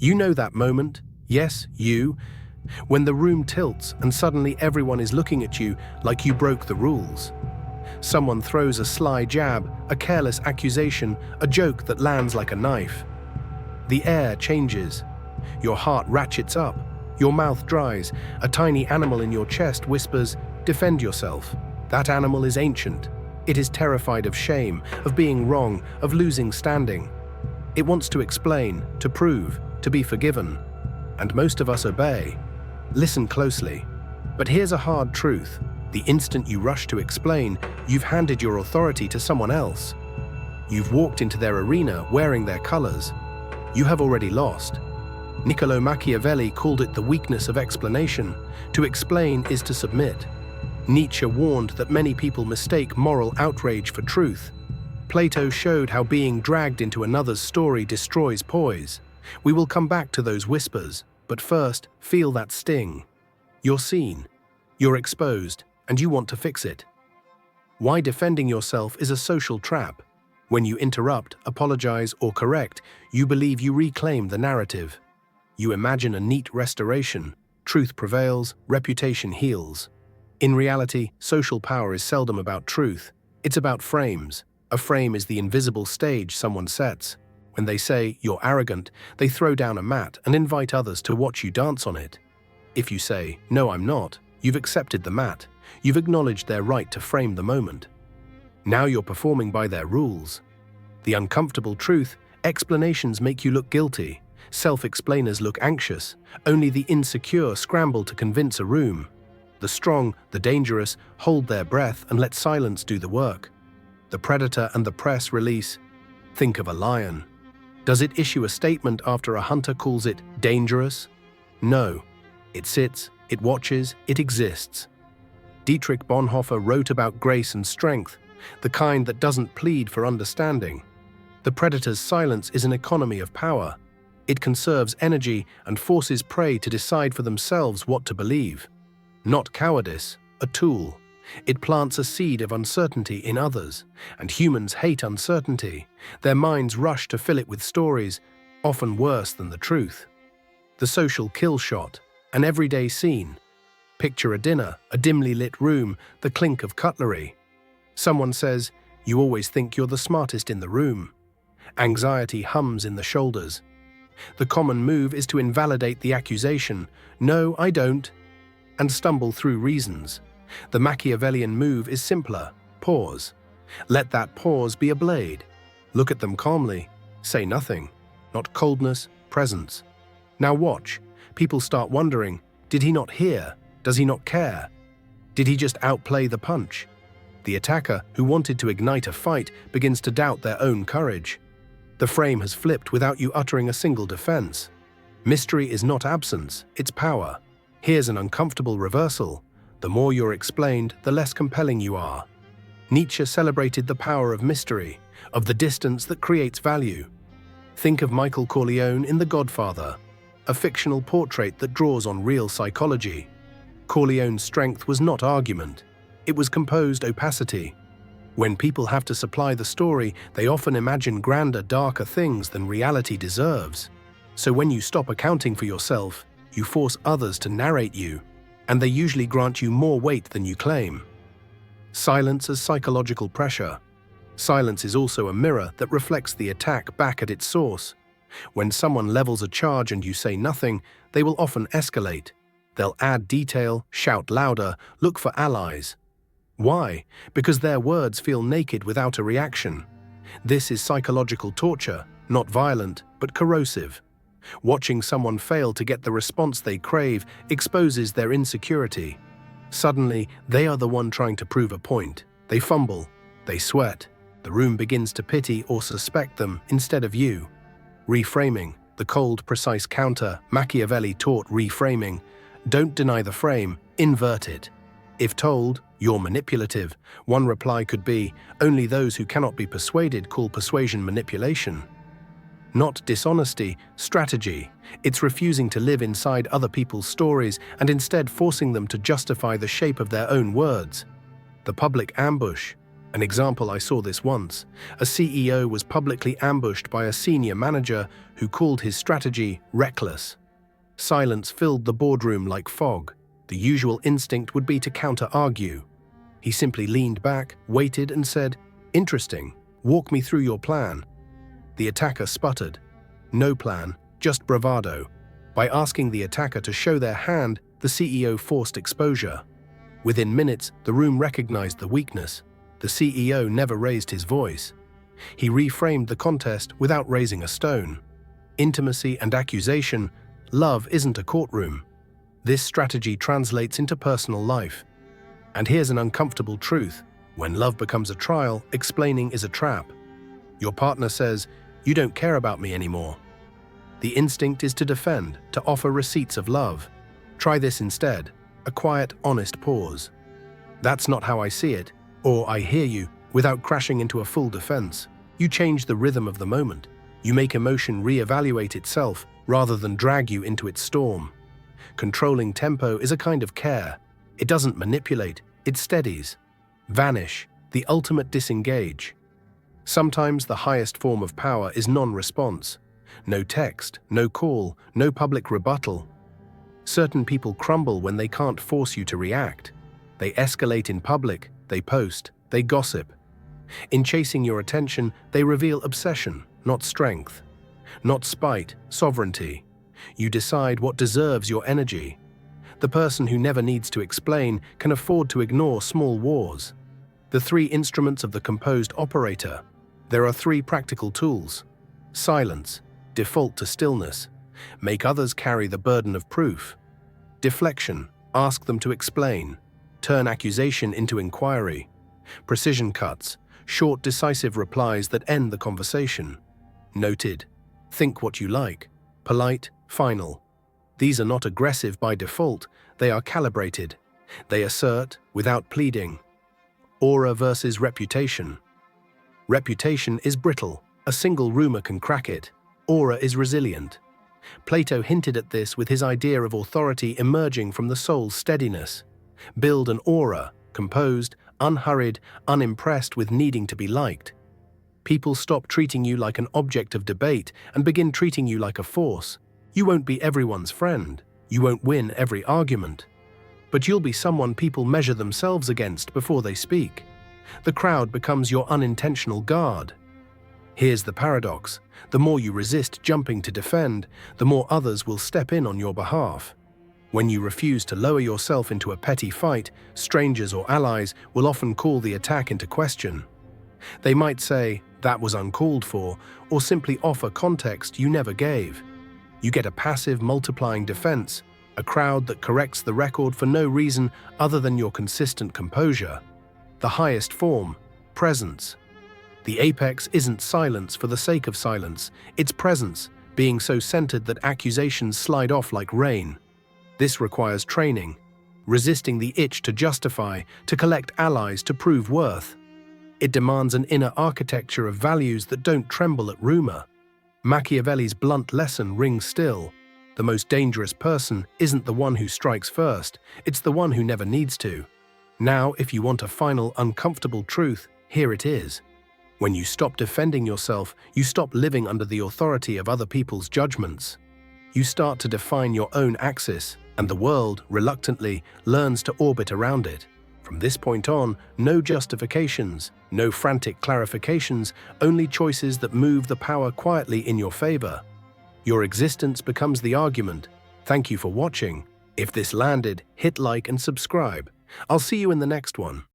You know that moment, yes, you, when the room tilts and suddenly everyone is looking at you like you broke the rules. Someone throws a sly jab, a careless accusation, a joke that lands like a knife. The air changes. Your heart ratchets up. Your mouth dries. A tiny animal in your chest whispers, "Defend yourself." That animal is ancient. It is terrified of shame, of being wrong, of losing standing. It wants to explain, to prove, to be forgiven. And most of us obey. Listen closely. But here's a hard truth. The instant you rush to explain, you've handed your authority to someone else. You've walked into their arena wearing their colors. You have already lost. Niccolo Machiavelli called it the weakness of explanation. To explain is to submit. Nietzsche warned that many people mistake moral outrage for truth. Plato showed how being dragged into another's story destroys poise. We will come back to those whispers, but first, feel that sting. You're seen, you're exposed, and you want to fix it. Why defending yourself is a social trap. When you interrupt, apologize, or correct, you believe you reclaim the narrative. You imagine a neat restoration. Truth prevails, reputation heals. In reality, social power is seldom about truth. It's about frames. A frame is the invisible stage someone sets. When they say, "You're arrogant," they throw down a mat and invite others to watch you dance on it. If you say, "No, I'm not," you've accepted the mat. You've acknowledged their right to frame the moment. Now you're performing by their rules. The uncomfortable truth: explanations make you look guilty. Self-explainers look anxious. Only the insecure scramble to convince a room. The strong, the dangerous, hold their breath and let silence do the work. The predator and the press release. Think of a lion. Does it issue a statement after a hunter calls it dangerous? No. It sits, it watches, it exists. Dietrich Bonhoeffer wrote about grace and strength, the kind that doesn't plead for understanding. The predator's silence is an economy of power. It conserves energy and forces prey to decide for themselves what to believe. Not cowardice, a tool. It plants a seed of uncertainty in others, and humans hate uncertainty. Their minds rush to fill it with stories, often worse than the truth. The social kill shot, an everyday scene. Picture a dinner, a dimly lit room, the clink of cutlery. Someone says, "You always think you're the smartest in the room." Anxiety hums in the shoulders. The common move is to invalidate the accusation, "No, I don't," and stumble through reasons. The Machiavellian move is simpler: pause. Let that pause be a blade. Look at them calmly. Say nothing. Not coldness, presence. Now watch. People start wondering, did he not hear? Does he not care? Did he just outplay the punch? The attacker, who wanted to ignite a fight, begins to doubt their own courage. The frame has flipped without you uttering a single defense. Mystery is not absence, it's power. Here's an uncomfortable reversal. The more you're explained, the less compelling you are. Nietzsche celebrated the power of mystery, of the distance that creates value. Think of Michael Corleone in The Godfather, a fictional portrait that draws on real psychology. Corleone's strength was not argument. It was composed opacity. When people have to supply the story, they often imagine grander, darker things than reality deserves. So when you stop accounting for yourself, you force others to narrate you, and they usually grant you more weight than you claim. Silence as psychological pressure. Silence is also a mirror that reflects the attack back at its source. When someone levels a charge and you say nothing, they will often escalate. They'll add detail, shout louder, look for allies. Why? Because their words feel naked without a reaction. This is psychological torture, not violent, but corrosive. Watching someone fail to get the response they crave exposes their insecurity. Suddenly, they are the one trying to prove a point. They fumble, they sweat. The room begins to pity or suspect them instead of you. Reframing, the cold, precise counter. Machiavelli taught reframing. Don't deny the frame, invert it. If told, "You're manipulative," one reply could be, "Only those who cannot be persuaded call persuasion manipulation." Not dishonesty, strategy. It's refusing to live inside other people's stories and instead forcing them to justify the shape of their own words. The public ambush. An example, I saw this once. A CEO was publicly ambushed by a senior manager who called his strategy reckless. Silence filled the boardroom like fog. The usual instinct would be to counter-argue. He simply leaned back, waited, and said, "Interesting. Walk me through your plan." The attacker sputtered. No plan, just bravado. By asking the attacker to show their hand, the CEO forced exposure. Within minutes, the room recognized the weakness. The CEO never raised his voice. He reframed the contest without raising a stone. Intimacy and accusation. Love isn't a courtroom. This strategy translates into personal life. And here's an uncomfortable truth. When love becomes a trial, explaining is a trap. Your partner says, "You don't care about me anymore." The instinct is to defend, to offer receipts of love. Try this instead, a quiet, honest pause. "That's not how I see it," or "I hear you," without crashing into a full defense. You change the rhythm of the moment. You make emotion reevaluate itself rather than drag you into its storm. Controlling tempo is a kind of care. It doesn't manipulate, it steadies. Vanish, the ultimate disengage. Sometimes the highest form of power is non-response. No text, no call, no public rebuttal. Certain people crumble when they can't force you to react. They escalate in public, they post, they gossip. In chasing your attention, they reveal obsession, not strength. Not spite, sovereignty. You decide what deserves your energy. The person who never needs to explain can afford to ignore small wars. The three instruments of the composed operator. There are three practical tools. Silence, default to stillness. Make others carry the burden of proof. Deflection, ask them to explain. Turn accusation into inquiry. Precision cuts, short decisive replies that end the conversation. Noted, think what you like. Polite, final. These are not aggressive by default, they are calibrated. They assert without pleading. Aura versus reputation. Reputation is brittle, a single rumor can crack it. Aura is resilient. Plato hinted at this with his idea of authority emerging from the soul's steadiness. Build an aura, composed, unhurried, unimpressed with needing to be liked. People stop treating you like an object of debate and begin treating you like a force. You won't be everyone's friend. You won't win every argument. But you'll be someone people measure themselves against before they speak. The crowd becomes your unintentional guard. Here's the paradox. The more you resist jumping to defend, the more others will step in on your behalf. When you refuse to lower yourself into a petty fight, strangers or allies will often call the attack into question. They might say, "That was uncalled for," or simply offer context you never gave. You get a passive, multiplying defense, a crowd that corrects the record for no reason other than your consistent composure. The highest form, presence. The apex isn't silence for the sake of silence, it's presence, being so centered that accusations slide off like rain. This requires training, resisting the itch to justify, to collect allies, to prove worth. It demands an inner architecture of values that don't tremble at rumor. Machiavelli's blunt lesson rings still. The most dangerous person isn't the one who strikes first, it's the one who never needs to. Now, if you want a final, uncomfortable truth, here it is. When you stop defending yourself, you stop living under the authority of other people's judgments. You start to define your own axis, and the world, reluctantly, learns to orbit around it. From this point on, no justifications, no frantic clarifications, only choices that move the power quietly in your favor. Your existence becomes the argument. Thank you for watching. If this landed, hit like and subscribe. I'll see you in the next one.